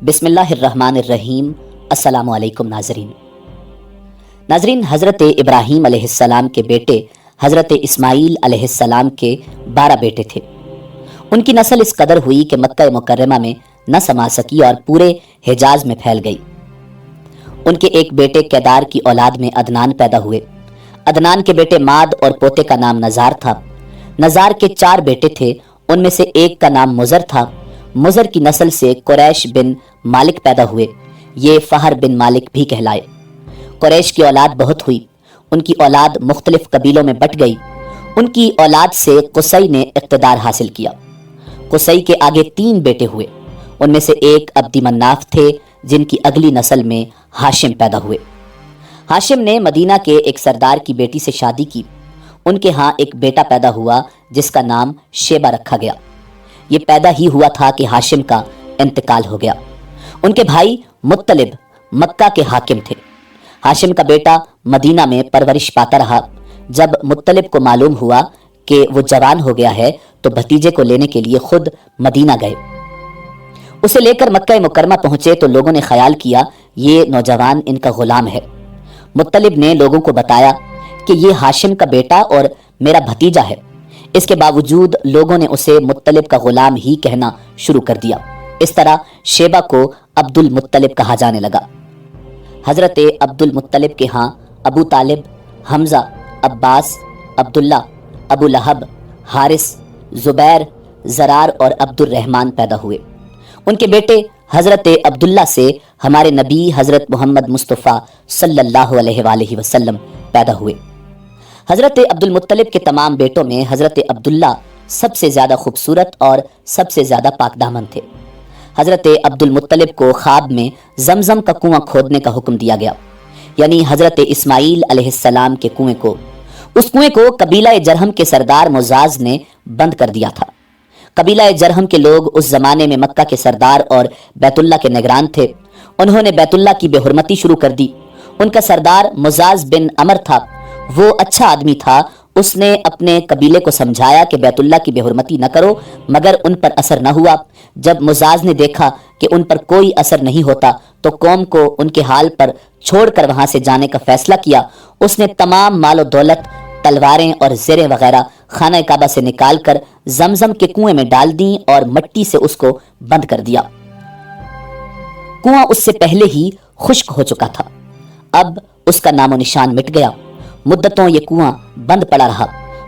بسم اللہ الرحمن الرحیم۔ السلام علیکم ناظرین، حضرت ابراہیم علیہ السلام کے بیٹے حضرت اسماعیل علیہ السلام کے 12 بیٹے تھے۔ ان کی نسل اس قدر ہوئی کہ مکہ مکرمہ میں نہ سما سکی اور پورے حجاز میں پھیل گئی۔ ان کے ایک بیٹے کیدار کی اولاد میں عدنان پیدا ہوئے۔ عدنان کے بیٹے ماد اور پوتے کا نام نزار تھا۔ نزار کے 4 بیٹے تھے، ان میں سے ایک کا نام مزر تھا۔ مزر کی نسل سے قریش بن مالک پیدا ہوئے، یہ فہر بن مالک بھی کہلائے۔ قریش کی اولاد بہت ہوئی، ان کی اولاد مختلف قبیلوں میں بٹ گئی۔ ان کی اولاد سے قصی نے اقتدار حاصل کیا۔ قصی کے آگے 3 بیٹے ہوئے، ان میں سے ایک عبد مناف تھے، جن کی اگلی نسل میں ہاشم پیدا ہوئے۔ ہاشم نے مدینہ کے ایک سردار کی بیٹی سے شادی کی۔ ان کے ہاں ایک بیٹا پیدا ہوا جس کا نام شیبہ رکھا گیا۔ یہ پیدا ہی ہوا تھا کہ ہاشم کا انتقال ہو گیا۔ ان کے بھائی مطلب مکہ کے حاکم تھے۔ ہاشم کا بیٹا مدینہ میں پرورش پاتا رہا۔ جب مطلب کو معلوم ہوا کہ وہ جوان ہو گیا ہے تو بھتیجے کو لینے کے لیے خود مدینہ گئے۔ اسے لے کر مکہ مکرمہ پہنچے تو لوگوں نے خیال کیا یہ نوجوان ان کا غلام ہے۔ مطلب نے لوگوں کو بتایا کہ یہ ہاشم کا بیٹا اور میرا بھتیجا ہے۔ اس کے باوجود لوگوں نے اسے مطلب کا غلام ہی کہنا شروع کر دیا۔ اس طرح شیبہ کو عبد المطلب کہا جانے لگا۔ حضرت عبد المطلب کے ہاں ابو طالب، حمزہ، عباس، عبداللہ، ابو لہب، حارث، زبیر، زرار اور عبد الرحمن پیدا ہوئے۔ ان کے بیٹے حضرت عبداللہ سے ہمارے نبی حضرت محمد مصطفیٰ صلی اللہ علیہ وآلہ وسلم پیدا ہوئے۔ حضرت عبد المطلب کے تمام بیٹوں میں حضرت عبداللہ سب سے زیادہ خوبصورت اور سب سے زیادہ پاک دامن تھے۔ حضرت عبد المطلب کو خواب میں زمزم کا کنواں کھودنے کا حکم دیا گیا، یعنی حضرت اسماعیل علیہ السلام کے کنویں کو۔ اس کنویں کو قبیلہ جرہم کے سردار مزاز نے بند کر دیا تھا۔ قبیلہ جرہم کے لوگ اس زمانے میں مکہ کے سردار اور بیت اللہ کے نگران تھے۔ انہوں نے بیت اللہ کی بے حرمتی شروع کر دی۔ ان کا سردار مزاز بن عمر تھا، وہ اچھا آدمی تھا۔ اس نے اپنے قبیلے کو سمجھایا کہ بیت اللہ کی بے حرمتی نہ کرو، مگر ان پر اثر نہ ہوا۔ جب مزاز نے دیکھا کہ ان پر کوئی اثر نہیں ہوتا تو قوم کو ان کے حال پر چھوڑ کر وہاں سے جانے کا فیصلہ کیا۔ اس نے تمام مال و دولت، تلواریں اور زریں وغیرہ خانہ کعبہ سے نکال کر زمزم کے کنویں میں ڈال دیں اور مٹی سے اس کو بند کر دیا۔ کنواں اس سے پہلے ہی خشک ہو چکا تھا، اب اس کا نام و نشان مٹ گیا۔ مدتوں یہ کنواں بند پڑا رہا۔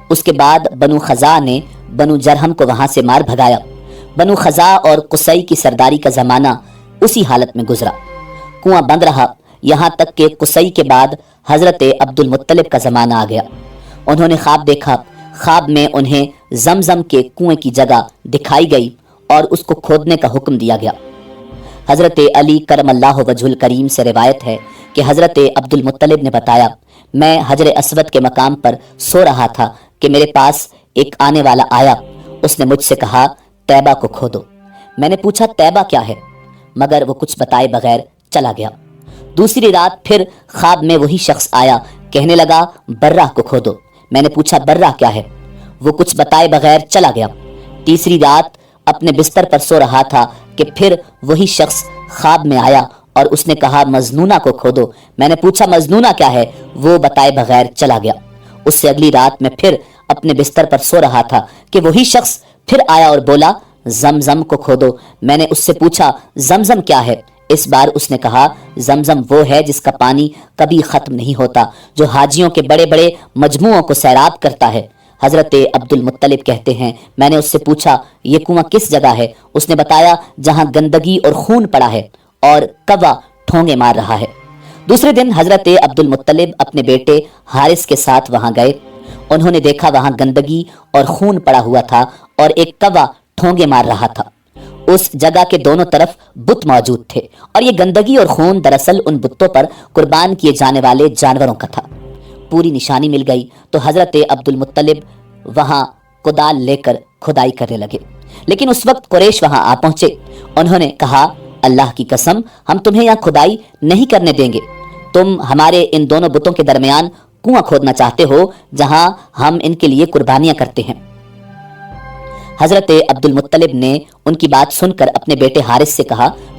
اس کے بعد بنو خزاع نے بنو جرہم کو وہاں سے مار بھگایا۔ بنو خزاع اور قصی کی سرداری کا زمانہ اسی حالت میں گزرا۔ کنواں بند رہا یہاں تک کہ قصی کے بعد حضرت عبد المطلب کا زمانہ آ گیا۔ انہوں نے خواب دیکھا۔ خواب میں انہیں زمزم کے کنویں کی جگہ دکھائی گئی اور اس کو کھودنے کا حکم دیا گیا۔ حضرت علی کرم اللہ وجہ الکریم سے روایت ہے کہ حضرت عبد المطلب نے بتایا، میں حجر اسود کے مقام پر سو رہا تھا کہ میرے پاس ایک آنے والا آیا۔ اس نے مجھ سے کہا طیبہ کو کھودو۔ میں نے پوچھا طیبہ کیا ہے، مگر وہ کچھ بتائے بغیر چلا گیا۔ دوسری رات پھر خواب میں وہی شخص آیا، کہنے لگا برہ کو کھودو۔ میں نے پوچھا برہ کیا ہے، وہ کچھ بتائے بغیر چلا گیا۔ تیسری رات اپنے بستر پر سو رہا تھا کہ پھر وہی شخص خواب میں آیا اور اس نے کہا مجنونہ کو کھودو۔ میں نے پوچھا مجنونہ کیا ہے، وہ بتائے بغیر چلا گیا۔ اس سے اگلی رات میں پھر اپنے بستر پر سو رہا تھا کہ وہی شخص پھر آیا اور بولا زمزم کو کھودو۔ میں نے اس سے پوچھا زمزم کیا ہے، اس بار اس نے کہا زمزم وہ ہے جس کا پانی کبھی ختم نہیں ہوتا، جو حاجیوں کے بڑے بڑے مجموعوں کو سیراب کرتا ہے۔ حضرت عبد المطلب کہتے ہیں میں نے اس سے پوچھا یہ کنواں کس جگہ ہے، اس نے بتایا جہاں گندگی اور خون پڑا ہے اور کوا ٹھونگے مار رہا ہے۔ دوسرے دن حضرت عبد المطلب اپنے بیٹے حارث کے ساتھ وہاں گئے۔ انہوں نے دیکھا وہاں گندگی اور خون پڑا ہوا تھا اور ایک کوا ٹھونگے مار رہا تھا۔ اس جگہ کے دونوں طرف بت موجود تھے اور یہ گندگی اور خون دراصل ان بتوں پر قربان کیے جانے والے جانوروں کا تھا۔ پوری نشانی مل گئی تو حضرت عبد المطلب وہاں کدال لے کر کھدائی کرنے لگے، لیکن اس وقت قریش وہاں آ پہنچے۔ انہوں نے کہا اللہ کی قسم ہم تمہیں یہاں کھدائی نہیں کرنے دیں گے، تم ہمارے ان دونوں بتوں کے درمیان کنواں کھودنا چاہتے ہو جہاں ہم ان کے لیے قربانیاں کرتے ہیں۔ حضرت عبد المطلب نے ان کی بات سن کر اپنے بیٹے حارث سے کہا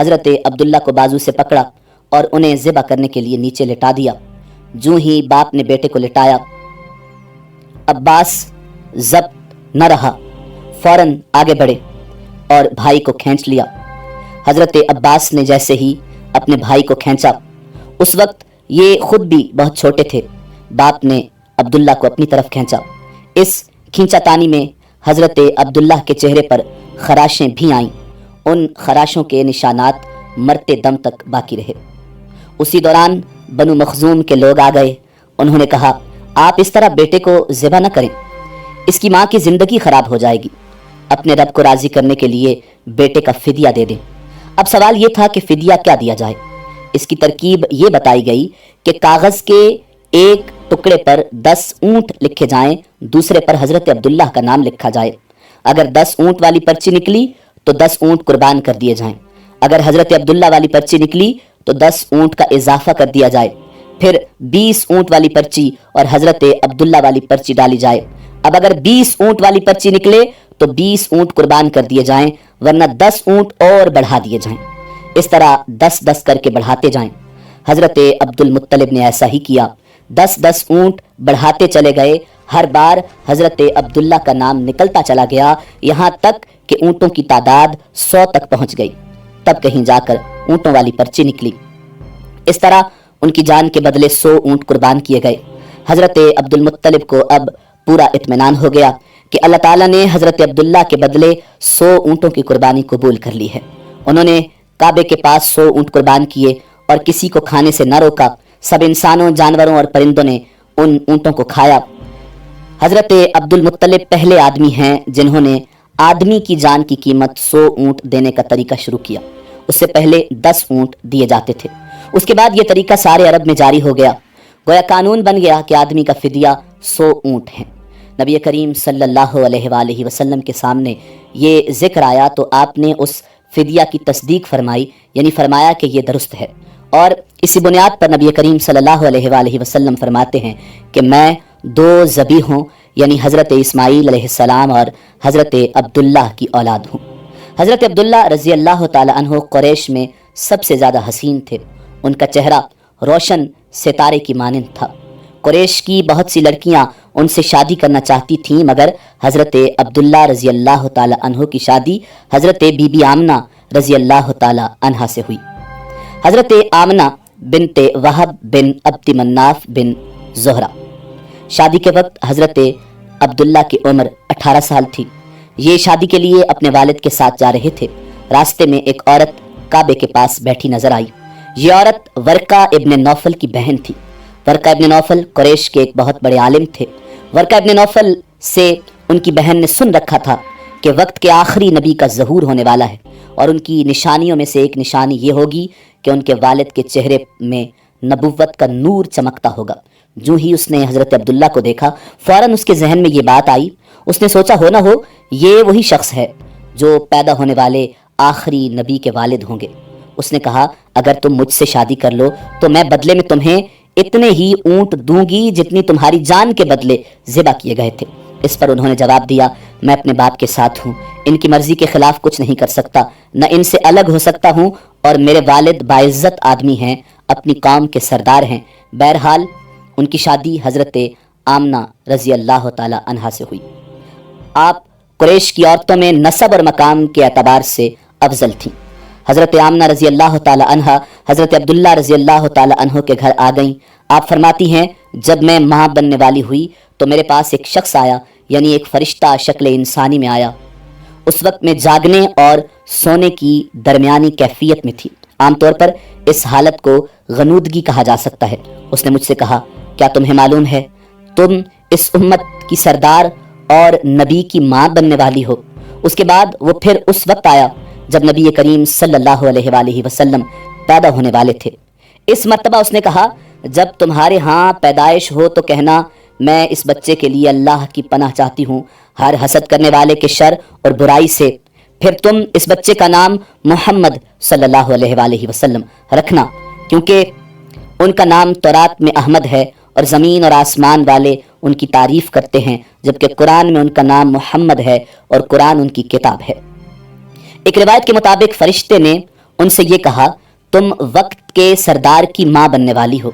حضرت عبداللہ کو بازو سے پکڑا اور انہیں ذبح کرنے کے لیے نیچے لٹا دیا۔ جو ہی باپ نے بیٹے کو لٹایا، عباس ضبط نہ رہا، فوراً آگے بڑھے اور بھائی کو کھینچ لیا۔ حضرت عباس نے جیسے ہی اپنے بھائی کو کھینچا، اس وقت یہ خود بھی بہت چھوٹے تھے، باپ نے عبداللہ کو اپنی طرف کھینچا۔ اس کھینچا تانی میں حضرت عبداللہ کے چہرے پر خراشیں بھی آئیں، ان خراشوں کے نشانات مرتے دم تک باقی رہے۔ اسی دوران بنو مخزوم کے لوگ آ گئے۔ انہوں نے کہا، آپ اس طرح بیٹے کو ذبح نہ کریں، اس کی ماں کی زندگی خراب ہو جائے گی، اپنے رب کو راضی کرنے کے لیے بیٹے کا فدیہ دے دیں۔ اب سوال یہ تھا کہ فدیہ کیا دیا جائے۔ اس کی ترکیب یہ بتائی گئی کہ کاغذ کے ایک ٹکڑے پر 10 اونٹ لکھے جائیں، دوسرے پر حضرت عبداللہ کا نام لکھا جائے۔ اگر 10 اونٹ والی پرچی نکلی تو 10 اونٹ قربان کر دیے جائیں، اگر حضرت عبداللہ والی پرچی نکلی تو 10 اونٹ کا اضافہ کر دیا جائے، پھر 20 اونٹ والی پرچی اور حضرت عبداللہ والی پرچی ڈالی جائے۔ اب اگر 20 اونٹ والی پرچی نکلے تو 20 اونٹ قربان کر دیے جائیں، ورنہ 10 اونٹ اور بڑھا دیے جائیں۔ اس طرح 10 کر کے بڑھاتے جائیں۔ حضرت عبد المطلب نے ایسا ہی کیا، 10 اونٹ بڑھاتے چلے گئے۔ ہر بار حضرت عبداللہ کا نام نکلتا چلا گیا، یہاں تک کہ اونٹوں کی تعداد 100 تک پہنچ گئی۔ تب کہیں جا کر اونٹوں والی پرچی نکلی۔ اس طرح ان کی جان کے بدلے 100 اونٹ قربان کیے گئے۔ حضرت عبد المطلب کو اب پورا اطمینان ہو گیا کہ اللہ تعالیٰ نے حضرت عبداللہ کے بدلے 100 اونٹوں کی قربانی قبول کر لی ہے۔ انہوں نے کعبے کے پاس 100 اونٹ قربان کیے اور کسی کو کھانے سے نہ روکا۔ سب انسانوں، جانوروں اور پرندوں نے ان اونٹوں کو کھایا۔ حضرت عبد المطلب پہلے آدمی ہیں جنہوں نے آدمی کی جان کی قیمت 100 اونٹ دینے کا طریقہ شروع کیا۔ اس سے پہلے 10 اونٹ دیے جاتے تھے۔ اس کے بعد یہ طریقہ سارے عرب میں جاری ہو گیا، گویا قانون بن گیا کہ آدمی کا فدیہ 100 اونٹ ہے۔ نبی کریم صلی اللہ علیہ وآلہ وسلم کے سامنے یہ ذکر آیا تو آپ نے اس فدیہ کی تصدیق فرمائی، یعنی فرمایا کہ یہ درست ہے، اور اسی بنیاد پر نبی کریم صلی اللہ علیہ وآلہ وسلم فرماتے ہیں کہ میں 2 ذبیحوں یعنی حضرت اسماعیل علیہ السلام اور حضرت عبداللہ کی اولاد ہوں۔ حضرت عبداللہ رضی اللہ تعالی عنہ قریش میں سب سے زیادہ حسین تھے۔ ان کا چہرہ روشن ستارے کی مانند تھا۔ قریش کی بہت سی لڑکیاں ان سے شادی کرنا چاہتی تھیں، مگر حضرت عبداللہ رضی اللہ تعالی عنہ کی شادی حضرت بی بی آمنہ رضی اللہ تعالی عنہ سے ہوئی۔ حضرت آمنہ بنت وہب بن عبد مناف بن زہرہ۔ شادی کے وقت حضرت عبداللہ کی عمر 18 سال تھی۔ یہ شادی کے لیے اپنے والد کے ساتھ جا رہے تھے۔ راستے میں ایک عورت کعبے کے پاس بیٹھی نظر آئی۔ یہ عورت ورقہ ابن نوفل کی بہن تھی۔ ورقہ ابن نوفل قریش کے ایک بہت بڑے عالم تھے۔ ورقہ ابن نوفل سے ان کی بہن نے سن رکھا تھا کہ وقت کے آخری نبی کا ظہور ہونے والا ہے، اور ان کی نشانیوں میں سے ایک نشانی یہ ہوگی کہ ان کے والد کے چہرے میں نبوت کا نور چمکتا ہوگا۔ جو ہی اس نے حضرت عبداللہ کو دیکھا، فوراً اس کے ذہن میں یہ بات آئی۔ اس نے سوچا ہو نہ ہو یہ وہی شخص ہے جو پیدا ہونے والے آخری نبی کے والد ہوں گے۔ اس نے کہا، اگر تم مجھ سے شادی کر لو تو میں بدلے میں تمہیں اتنے ہی اونٹ دوں گی جتنی تمہاری جان کے بدلے ذبح کیے گئے تھے۔ اس پر انہوں نے جواب دیا، میں اپنے باپ کے ساتھ ہوں، ان کی مرضی کے خلاف کچھ نہیں کر سکتا، نہ ان سے الگ ہو سکتا ہوں، اور میرے والد باعزت آدمی ہیں، اپنی قوم کے سردار ہیں۔ بہرحال ان کی شادی حضرت آمنہ رضی اللہ تعالی عنہا سے ہوئی۔ آپ قریش کی عورتوں میں نسب اور مقام کے اعتبار سے افضل تھیں۔ حضرت آمنہ رضی اللہ تعالی عنہا حضرت عبداللہ رضی اللہ تعالی عنہ کے گھر آ گئیں۔ آپ فرماتی ہیں، جب میں ماں بننے والی ہوئی تو میرے پاس ایک شخص آیا، یعنی ایک فرشتہ شکل انسانی میں آیا۔ اس وقت میں جاگنے اور سونے کی درمیانی کیفیت میں تھی۔ عام طور پر اس حالت کو غنودگی کہا جا سکتا ہے۔ اس نے مجھ سے کہا، کیا تمہیں معلوم ہے تم اس امت کی سردار اور نبی کی ماں بننے والی ہو؟ اس کے بعد وہ پھر اس وقت آیا جب نبی کریم صلی اللہ علیہ وآلہ وسلم پیدا ہونے والے تھے۔ اس مرتبہ اس نے کہا، جب تمہارے ہاں پیدائش ہو تو کہنا میں اس بچے کے لیے اللہ کی پناہ چاہتی ہوں ہر حسد کرنے والے کے شر اور برائی سے۔ پھر تم اس بچے کا نام محمد صلی اللہ علیہ وآلہ وسلم رکھنا، کیونکہ ان کا نام تورات میں احمد ہے اور زمین اور آسمان والے ان کی تعریف کرتے ہیں، جبکہ قرآن میں ان کا نام محمد ہے اور قرآن ان کی کتاب ہے۔ ایک روایت کے مطابق فرشتے نے ان سے یہ کہا تم وقت کے سردار کی ماں بننے والی ہو،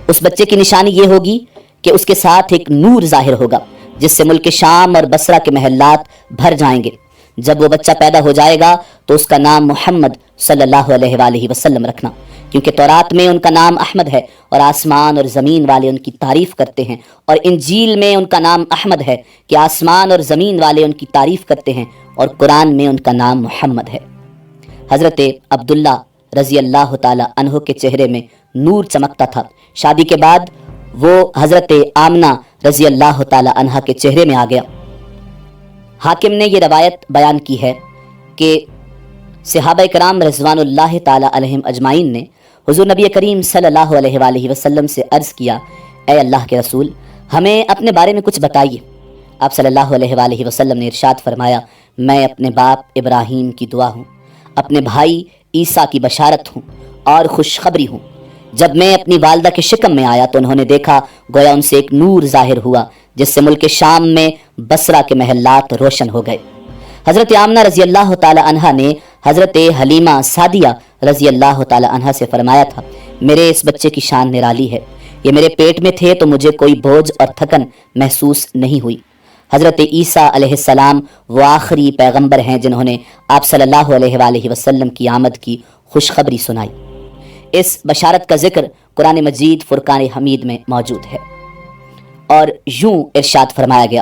اس بچے کی نشانی یہ ہوگی کہ اس کے ساتھ ایک نور ظاہر ہوگا جس سے ملک شام اور بصرہ کے محلات بھر جائیں گے۔ جب وہ بچہ پیدا ہو جائے گا تو اس کا نام محمد صلی اللہ علیہ وآلہ وسلم رکھنا، کیونکہ تورات میں ان کا نام احمد ہے اور آسمان اور زمین والے ان کی تعریف کرتے ہیں، اور انجیل میں ان کا نام احمد ہے کہ آسمان اور زمین والے ان کی تعریف کرتے ہیں، اور قرآن میں ان کا نام محمد ہے۔ حضرت عبداللہ رضی اللہ تعالی عنہ کے چہرے میں نور چمکتا تھا۔ شادی کے بعد وہ حضرت آمنہ رضی اللہ تعالی عنہ کے چہرے میں آ گیا۔ حاکم نے یہ روایت بیان کی ہے کہ صحابہ کرام رضوان اللہ تعالی علیہم اجمعین نے حضور نبی کریم صلی اللہ علیہ وآلہ وسلم سے عرض کیا، اے اللہ کے رسول، ہمیں اپنے بارے میں کچھ بتائیے۔ آپ صلی اللہ علیہ وآلہ وسلم نے ارشاد فرمایا، میں اپنے باپ ابراہیم کی دعا ہوں، اپنے بھائی عیسیٰ کی بشارت ہوں اور خوشخبری ہوں۔ جب میں اپنی والدہ کے شکم میں آیا تو انہوں نے دیکھا گویا ان سے ایک نور ظاہر ہوا جس سے ملک شام میں بصرہ کے محلات روشن ہو گئے۔ حضرت آمنہ رضی اللہ تعالی عنہا نے حضرت حلیمہ سعدیہ رضی اللہ تعالی عنہا سے فرمایا تھا، میرے اس بچے کی شان نرالی ہے، یہ میرے پیٹ میں تھے تو مجھے کوئی بوجھ اور تھکن محسوس نہیں ہوئی۔ حضرت عیسیٰ علیہ السلام وہ آخری پیغمبر ہیں جنہوں نے آپ صلی اللہ علیہ وآلہ وسلم کی آمد کی خوشخبری سنائی۔ اس بشارت کا ذکر قرآن مجید فرقان حمید میں موجود ہے، اور یوں ارشاد فرمایا گیا،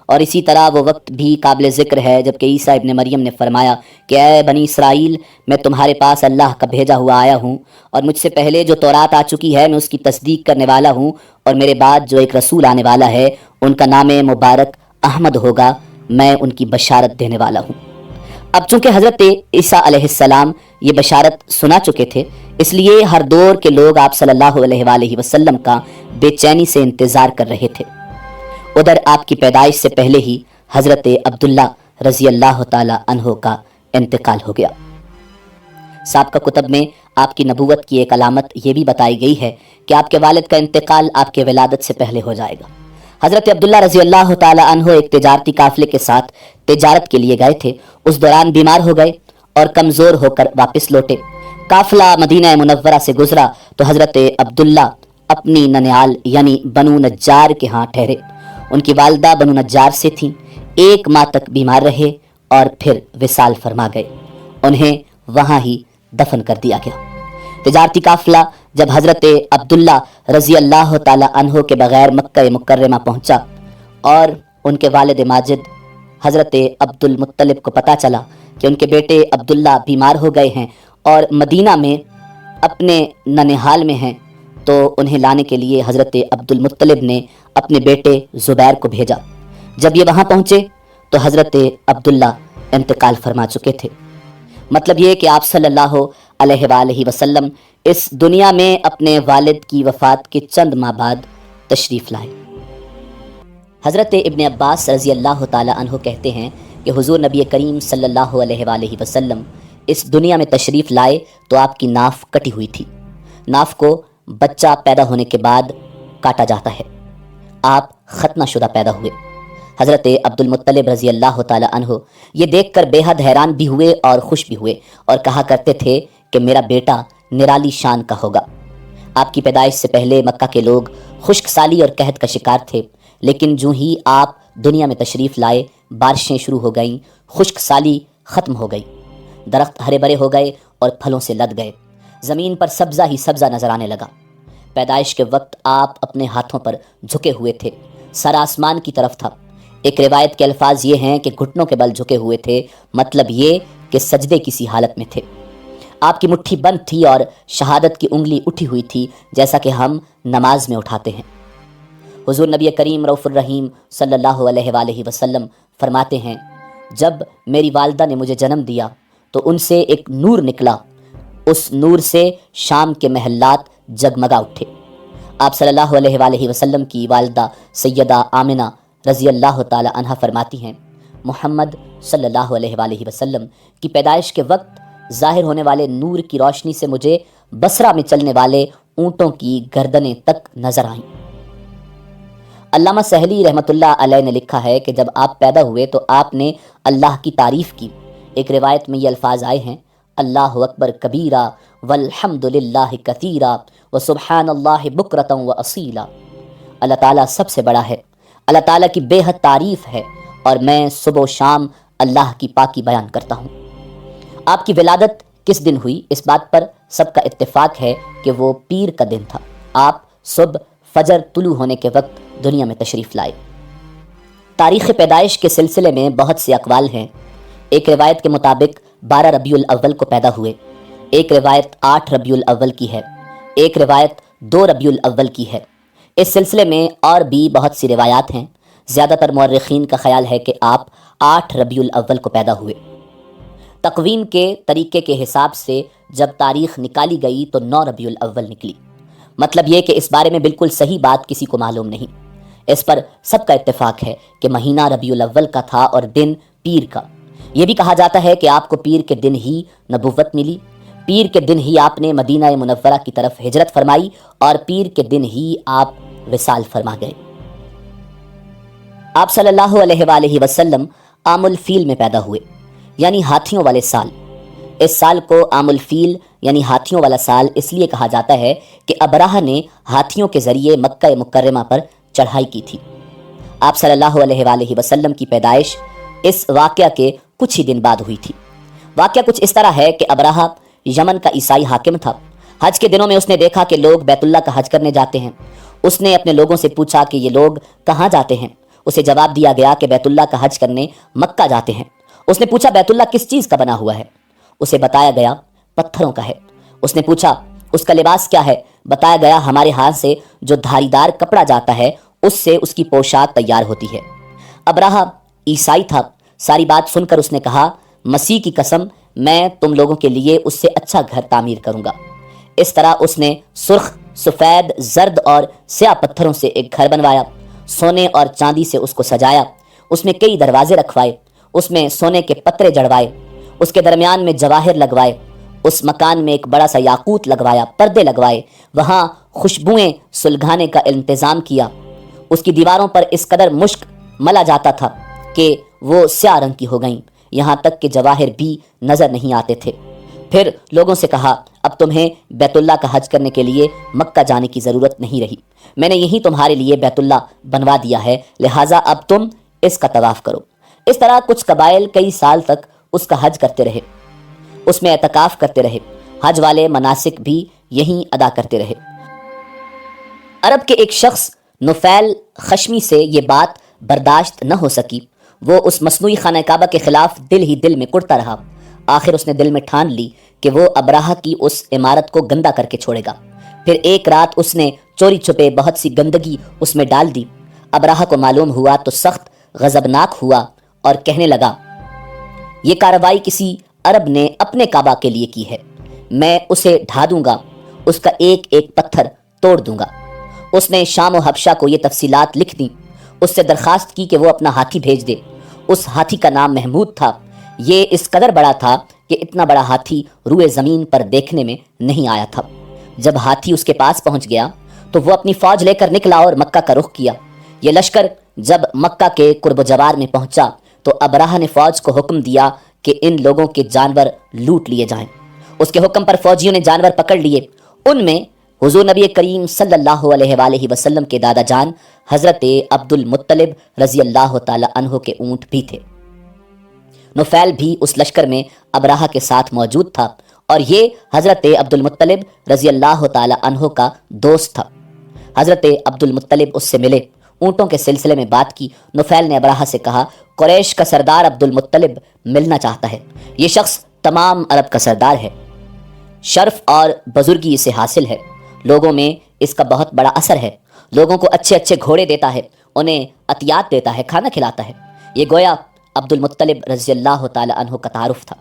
اور اسی طرح وہ وقت بھی قابل ذکر ہے جبکہ عیسیٰ ابن مریم نے فرمایا کہ اے بنی اسرائیل، میں تمہارے پاس اللہ کا بھیجا ہوا آیا ہوں، اور مجھ سے پہلے جو تورات آ چکی ہے میں اس کی تصدیق کرنے والا ہوں، اور میرے بعد جو ایک رسول آنے والا ہے ان کا نام مبارک احمد ہوگا، میں ان کی بشارت دینے والا ہوں۔ اب چونکہ حضرت عیسیٰ علیہ السلام یہ بشارت سنا چکے تھے، اس لیے ہر دور کے لوگ آپ صلی اللہ علیہ وآلہ وسلم کا بے چینی سے انتظار کر رہے تھے۔ ادھر آپ کی پیدائش سے پہلے ہی حضرت عبداللہ رضی اللہ تعالی عنہ کا انتقال ہو گیا۔ سابقہ کتب میں آپ کی نبوت کی ایک علامت یہ بھی بتائی گئی ہے کہ آپ کے والد کا انتقال آپ کے ولادت سے پہلے ہو جائے گا۔ حضرت عبداللہ رضی اللہ تعالی عنہ ایک تجارتی قافلے کے ساتھ تجارت کے لیے گئے تھے، اس دوران بیمار ہو گئے اور کمزور ہو کر واپس لوٹے۔ قافلہ مدینہ منورہ سے گزرا تو حضرت عبداللہ اپنی ننیال یعنی بنو نجار کے ہاں ٹھہرے۔ ان کی والدہ بنو نجار سے تھیں، 1 ماہ تک بیمار رہے اور پھر وصال فرما گئے، انہیں وہاں ہی دفن کر دیا گیا۔ تجارتی قافلہ جب حضرت عبداللہ رضی اللہ تعالی عنہ کے بغیر مکہ مکرمہ پہنچا اور ان کے والد ماجد حضرت عبد المطلب کو پتہ چلا کہ ان کے بیٹے عبداللہ بیمار ہو گئے ہیں اور مدینہ میں اپنے ننہال میں ہیں، تو انہیں لانے کے لیے حضرت عبد المطلب نے اپنے بیٹے زبیر کو بھیجا۔ جب یہ وہاں پہنچے تو حضرت عبداللہ انتقال فرما چکے تھے۔ مطلب یہ کہ آپ صلی اللہ علیہ وآلہ وسلم اس دنیا میں اپنے والد کی وفات کے چند ماہ بعد تشریف لائے۔ حضرت ابن عباس رضی اللہ تعالی عنہ کہتے ہیں کہ حضور نبی کریم صلی اللہ علیہ وآلہ وسلم اس دنیا میں تشریف لائے تو آپ کی ناف کٹی ہوئی تھی۔ ناف کو بچہ پیدا ہونے کے بعد کاٹا جاتا ہے۔ آپ ختنہ شدہ پیدا ہوئے۔ حضرت عبد المطلب رضی اللہ تعالی عنہ یہ دیکھ کر بے حد حیران بھی ہوئے اور خوش بھی ہوئے، اور کہا کرتے تھے کہ میرا بیٹا نرالی شان کا ہوگا۔ آپ کی پیدائش سے پہلے مکہ کے لوگ خشک سالی اور قحط کا شکار تھے، لیکن جو ہی آپ دنیا میں تشریف لائے بارشیں شروع ہو گئیں، خشک سالی ختم ہو گئی، درخت ہرے بھرے ہو گئے اور پھلوں سے لد گئے، زمین پر سبزہ ہی سبزہ نظر آنے لگا۔ پیدائش کے وقت آپ اپنے ہاتھوں پر جھکے ہوئے تھے، سر آسمان کی طرف تھا۔ ایک روایت کے الفاظ یہ ہیں کہ گھٹنوں کے بل جھکے ہوئے تھے، مطلب یہ کہ سجدے کسی حالت میں تھے۔ آپ کی مٹھی بند تھی اور شہادت کی انگلی اٹھی ہوئی تھی جیسا کہ ہم نماز میں اٹھاتے ہیں۔ حضور نبی کریم رؤوف الرحیم صلی اللہ علیہ وآلہ وسلم فرماتے ہیں، جب میری والدہ نے مجھے جنم دیا تو ان سے ایک نور نکلا، اس نور سے شام کے محلات جگمگا اٹھے۔ آپ صلی اللہ علیہ وآلہ وسلم کی والدہ سیدہ آمنہ رضی اللہ تعالی عنہ فرماتی ہیں، محمد صلی اللہ علیہ وآلہ وسلم کی پیدائش کے وقت ظاہر ہونے والے نور کی روشنی سے مجھے بصرہ میں چلنے والے اونٹوں کی گردنیں تک نظر آئیں۔ علامہ سہلی رحمۃ اللہ علیہ نے لکھا ہے کہ جب آپ پیدا ہوئے تو آپ نے اللہ کی تعریف کی۔ ایک روایت میں یہ الفاظ آئے ہیں، اللہ اکبر کبیرہ والحمد للہ کثیرہ وسبحان اللہ بکرۃ واصیلا۔ اللہ تعالیٰ سب سے بڑا ہے، اللہ تعالیٰ کی بے حد تعریف ہے، اور میں صبح و شام اللہ کی پاکی بیان کرتا ہوں۔ آپ کی ولادت کس دن ہوئی، اس بات پر سب کا اتفاق ہے کہ وہ پیر کا دن تھا۔ آپ صبح فجر طلوع ہونے کے وقت دنیا میں تشریف لائے۔ تاریخ پیدائش کے سلسلے میں بہت سے اقوال ہیں۔ ایک روایت کے مطابق 12 ربیع الاول کو پیدا ہوئے، ایک روایت 8 ربیع الاول کی ہے، ایک روایت 2 ربیع الاول کی ہے۔ اس سلسلے میں اور بھی بہت سی روایات ہیں۔ زیادہ تر مورخین کا خیال ہے کہ آپ 8 ربیع الاول کو پیدا ہوئے۔ تقویم کے طریقے کے حساب سے جب تاریخ نکالی گئی تو 9 ربیع الاول نکلی۔ مطلب یہ کہ اس بارے میں بالکل صحیح بات کسی کو معلوم نہیں۔ اس پر سب کا اتفاق ہے کہ مہینہ ربیع الاول کا تھا اور دن پیر کا۔ یہ بھی کہا جاتا ہے کہ آپ کو پیر کے دن ہی نبوت ملی، پیر کے دن ہی آپ نے مدینہ منورہ کی طرف ہجرت فرمائی، اور پیر کے دن ہی آپ وصال فرما گئے۔ آپ صلی اللہ علیہ وآلہ وسلم عام الفیل میں پیدا ہوئے، یعنی ہاتھیوں والے سال۔ اس سال کو عام الفیل یعنی ہاتھیوں والا سال اس لیے کہا جاتا ہے کہ ابرہہ نے ہاتھیوں کے ذریعے مکہ مکرمہ پر چڑھائی کی تھی۔ آپ صلی اللہ علیہ وآلہ وسلم کی پیدائش اس واقعہ کے کچھ ہی دن بعد ہوئی تھی۔ واقعہ کچھ اس طرح ہے کہ ابرہہ یمن کا عیسائی حاکم تھا۔ حج کے دنوں میں اس نے دیکھا کہ لوگ بیت اللہ کا حج کرنے جاتے ہیں۔ اس نے اپنے لوگوں سے پوچھا کہ یہ لوگ کہاں جاتے ہیں؟ اسے جواب دیا گیا کہ بیت اللہ کا حج کرنے مکہ جاتے ہیں۔ اس نے پوچھا بیت اللہ کس چیز کا بنا ہوا ہے؟ اسے بتایا گیا پتھروں کا ہے۔ اس نے پوچھا اس کا لباس کیا ہے؟ بتایا گیا ہمارے ہاتھ سے جو دھاری دار کپڑا جاتا ہے اس سے اس کی پوشاک تیار ہوتی ہے۔ ابرہہ عیسائی تھا۔ ساری بات سن کر اس نے کہا مسیح کی قسم میں تم لوگوں کے لیے اس سے اچھا گھر تعمیر کروں گا۔ اس طرح اس نے سرخ، سفید، زرد اور سیاہ پتھروں سے ایک گھر بنوایا، سونے اور چاندی سے اس کو سجایا، اس میں کئی دروازے رکھوائے، اس میں سونے کے پترے جڑوائے، اس کے درمیان میں جواہر لگوائے، اس مکان میں ایک بڑا سا یاقوت لگوایا، پردے لگوائے، وہاں خوشبوئیں سلگھانے کا انتظام کیا۔ اس کی دیواروں پر اس قدر مشک ملا جاتا تھا کہ وہ سیاہ رنگ کی ہو گئیں، یہاں تک کہ جواہر بھی نظر نہیں آتے تھے۔ پھر لوگوں سے کہا اب تمہیں بیت اللہ کا حج کرنے کے لیے مکہ جانے کی ضرورت نہیں رہی، میں نے یہی تمہارے لیے بیت اللہ بنوا دیا ہے، لہٰذا اب تم اس کا طواف کرو۔ اس طرح کچھ قبائل کئی سال تک اس کا حج کرتے رہے، اس میں اعتکاف کرتے رہے، حج والے مناسک بھی یہیں ادا کرتے رہے۔ عرب کے ایک شخص نفیل خشمی سے یہ بات برداشت نہ ہو سکی، وہ اس مصنوعی خانہ کعبہ کے خلاف دل ہی دل میں کڑتا رہا۔ آخر اس نے دل میں ٹھان لی کہ وہ ابرہہ کی اس عمارت کو گندا کر کے چھوڑے گا۔ پھر ایک رات اس نے چوری چھپے بہت سی گندگی اس میں ڈال دی۔ ابرہہ کو معلوم ہوا تو سخت غضبناک ہوا اور کہنے لگا یہ کارروائی کسی عرب نے اپنے کعبہ کے لیے کی ہے، میں اسے ڈھا دوں گا، اس کا ایک ایک پتھر توڑ دوں گا۔ اس نے شام و حبشہ کو یہ تفصیلات لکھ دیں، اس سے درخواست کی کہ وہ اپنا ہاتھی بھیج دے۔ اس ہاتھی کا نام محمود تھا۔ یہ اس قدر بڑا تھا کہ اتنا بڑا ہاتھی روئے زمین پر دیکھنے میں نہیں آیا تھا۔ جب ہاتھی اس کے پاس پہنچ گیا تو وہ اپنی فوج لے کر نکلا اور مکہ کا رخ کیا۔ یہ لشکر جب مکہ کے قرب و جوار میں پہنچا تو ابرہہ نے فوج کو حکم دیا کہ ان لوگوں کے جانور لوٹ لیے جائیں۔ اس کے حکم پر فوجیوں نے جانور پکڑ لیے۔ ان میں حضور نبی کریم صلی اللہ علیہ وآلہ وسلم کے دادا جان حضرت عبد المطلب رضی اللہ تعالی عنہ کے اونٹ بھی تھے۔ نفیل بھی اس لشکر میں ابرہہ کے ساتھ موجود تھا اور یہ حضرت عبد المطلب رضی اللہ تعالی عنہ کا دوست تھا۔ حضرت عبد المطلب اس سے ملے، اونٹوں کے سلسلے میں بات کی۔ نفیل نے ابرہہ سے کہا قریش کا سردار عبد المطلب ملنا چاہتا ہے، یہ شخص تمام عرب کا سردار ہے، شرف اور بزرگی اسے حاصل ہے، لوگوں میں اس کا بہت بڑا اثر ہے، لوگوں کو اچھے اچھے گھوڑے دیتا ہے، انہیں عطیات دیتا ہے، کھانا کھلاتا ہے۔ یہ گویا عبد المطلب رضی اللہ تعالی عنہ کا تعارف تھا۔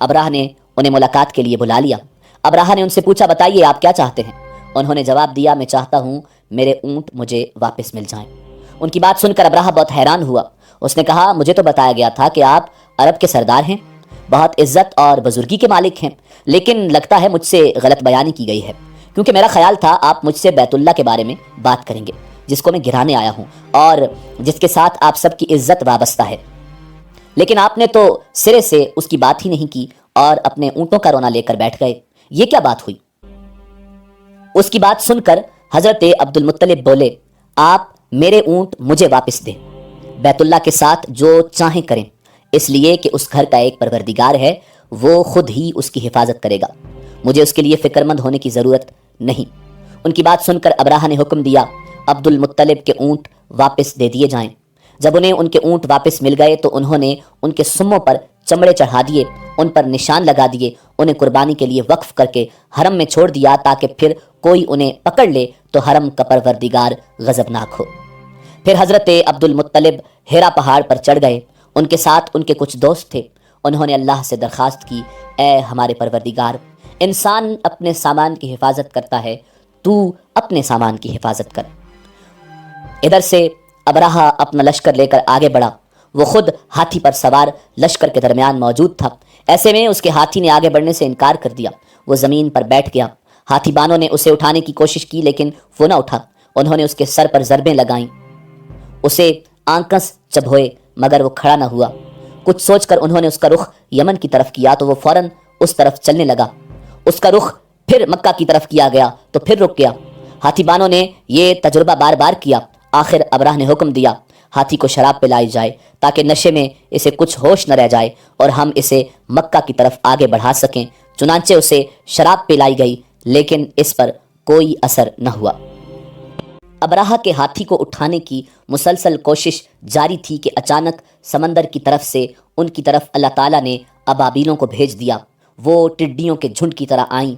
ابرہہ نے انہیں ملاقات کے لیے بلا لیا۔ ابرہہ نے ان سے پوچھا بتائیے آپ کیا چاہتے ہیں؟ انہوں نے جواب دیا میں چاہتا ہوں میرے اونٹ مجھے واپس مل جائیں۔ ان کی بات سن کر ابرہہ بہت حیران ہوا۔ اس نے کہا مجھے تو بتایا گیا تھا کہ آپ عرب کے سردار ہیں، بہت عزت اور بزرگی کے مالک ہیں، لیکن لگتا ہے مجھ سے غلط بیانی کی گئی ہے، کیونکہ میرا خیال تھا آپ مجھ سے بیت اللہ کے بارے میں بات کریں گے جس کو میں گرانے آیا ہوں اور جس کے ساتھ آپ سب کی عزت وابستہ ہے، لیکن آپ نے تو سرے سے اس کی بات ہی نہیں کی اور اپنے اونٹوں کا رونا لے کر بیٹھ گئے۔ یہ کیا بات ہوئی؟ اس کی بات سن کر حضرت عبد المطلب بولے، آپ میرے اونٹ مجھے واپس دیں، بیت اللہ کے ساتھ جو چاہیں کریں، اس لیے کہ اس گھر کا ایک پروردگار ہے، وہ خود ہی اس کی حفاظت کرے گا، مجھے اس کے لیے فکر مند ہونے کی ضرورت نہیں۔ ان کی بات سن کر ابرہہ نے حکم دیا عبد المطلب کے اونٹ واپس دے دیے جائیں۔ جب انہیں ان کے اونٹ واپس مل گئے تو انہوں نے ان کے سموں پر چمڑے چڑھا دیے، ان پر نشان لگا دیے، انہیں قربانی کے لیے وقف کر کے حرم میں چھوڑ دیا تاکہ پھر کوئی انہیں پکڑ لے تو حرم کا پروردگار غضبناک ہو۔ پھر حضرت عبد المطلب ہیرا پہاڑ پر چڑھ گئے، ان کے ساتھ ان کے کچھ دوست تھے۔ انہوں نے اللہ سے درخواست کی، اے ہمارے پروردگار، انسان اپنے سامان کی حفاظت کرتا ہے، تو اپنے سامان کی حفاظت کر۔ ادھر سے ابرہہ اپنا لشکر لے کر آگے بڑھا، وہ خود ہاتھی پر سوار لشکر کے درمیان موجود تھا۔ ایسے میں اس کے ہاتھی نے آگے بڑھنے سے انکار کر دیا، وہ زمین پر بیٹھ گیا۔ ہاتھی بانوں نے اسے اٹھانے کی کوشش کی لیکن وہ نہ اٹھا۔ انہوں نے اس کے سر پر ضربیں لگائیں، اسے آنکس چبھوئے مگر وہ کھڑا نہ ہوا۔ کچھ سوچ کر انہوں نے اس کا رخ یمن کی طرف کیا تو وہ فوراً اس طرف چلنے لگا۔ اس کا رخ پھر مکہ کی طرف کیا گیا تو پھر رک گیا۔ ہاتھی بانوں نے یہ تجربہ بار بار کیا۔ آخر ابرہہ نے حکم دیا، ہاتھی کو شراب پلائی جائے تاکہ نشے میں اسے کچھ ہوش نہ رہ جائے اور ہم اسے مکہ کی طرف آگے بڑھا سکیں۔ چنانچہ اسے شراب پلائی گئی لیکن اس پر کوئی اثر نہ ہوا۔ ابرہہ کے ہاتھی کو اٹھانے کی مسلسل کوشش جاری تھی کہ اچانک سمندر کی طرف سے ان کی طرف اللہ تعالیٰ نے ابابیلوں کو بھیج دیا۔ وہ ٹڈیوں کے جھنڈ کی طرح آئیں۔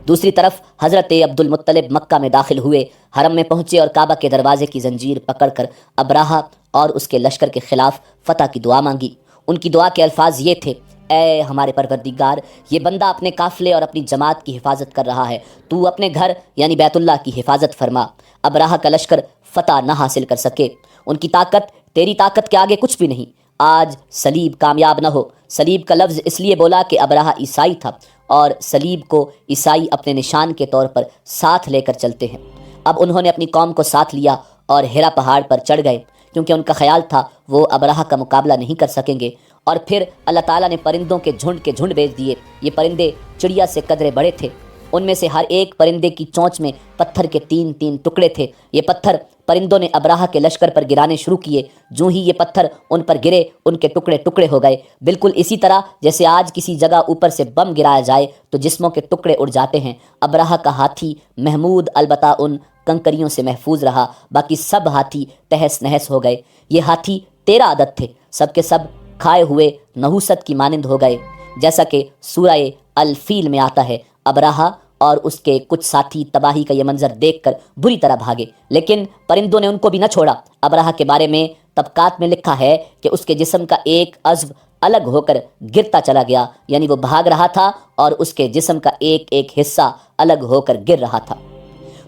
دوسری طرف حضرت عبد المطلب مکہ میں داخل ہوئے، حرم میں پہنچے اور کعبہ کے دروازے کی زنجیر پکڑ کر ابرہہ اور اس کے لشکر کے خلاف فتح کی دعا مانگی۔ ان کی دعا کے الفاظ یہ تھے، اے ہمارے پروردگار، یہ بندہ اپنے قافلے اور اپنی جماعت کی حفاظت کر رہا ہے، تو اپنے گھر یعنی بیت اللہ کی حفاظت فرما۔ ابرہہ کا لشکر فتح نہ حاصل کر سکے، ان کی طاقت تیری طاقت کے آگے کچھ بھی نہیں۔ آج صلیب کامیاب نہ ہو۔ صلیب کا لفظ اس لیے بولا کہ ابرہہ عیسائی تھا اور صلیب کو عیسائی اپنے نشان کے طور پر ساتھ لے کر چلتے ہیں۔ اب انہوں نے اپنی قوم کو ساتھ لیا اور ہیرا پہاڑ پر چڑھ گئے، کیونکہ ان کا خیال تھا وہ ابرہہ کا مقابلہ نہیں کر سکیں گے۔ اور پھر اللہ تعالیٰ نے پرندوں کے جھنڈ بھیج دیے۔ یہ پرندے چڑیا سے قدرے بڑے تھے، ان میں سے ہر ایک پرندے کی چونچ میں پتھر کے 3 ٹکڑے تھے۔ یہ پتھر پرندوں نے ابرہہ کے لشکر پر گرانے شروع کیے۔ جو ہی یہ پتھر ان پر گرے ان کے ٹکڑے ٹکڑے ہو گئے، بالکل اسی طرح جیسے آج کسی جگہ اوپر سے بم گرایا جائے تو جسموں کے ٹکڑے اڑ جاتے ہیں۔ ابرہہ کا ہاتھی محمود البتہ ان کنکریوں سے محفوظ رہا، باقی سب ہاتھی تہس نہس ہو گئے۔ یہ ہاتھی 13 عدد تھے، سب کے سب کھائے ہوئے نحوست کی مانند ہو گئے، جیسا کہ سورہ الفیل میں آتا ہے۔ ابرہہ اور اس کے کچھ ساتھی تباہی کا یہ منظر دیکھ کر بری طرح بھاگے، لیکن پرندوں نے ان کو بھی نہ چھوڑا۔ ابرہہ کے بارے میں طبقات میں لکھا ہے کہ اس کے جسم کا ایک عضو الگ ہو کر گرتا چلا گیا، یعنی وہ بھاگ رہا تھا اور اس کے جسم کا ایک ایک حصہ الگ ہو کر گر رہا تھا۔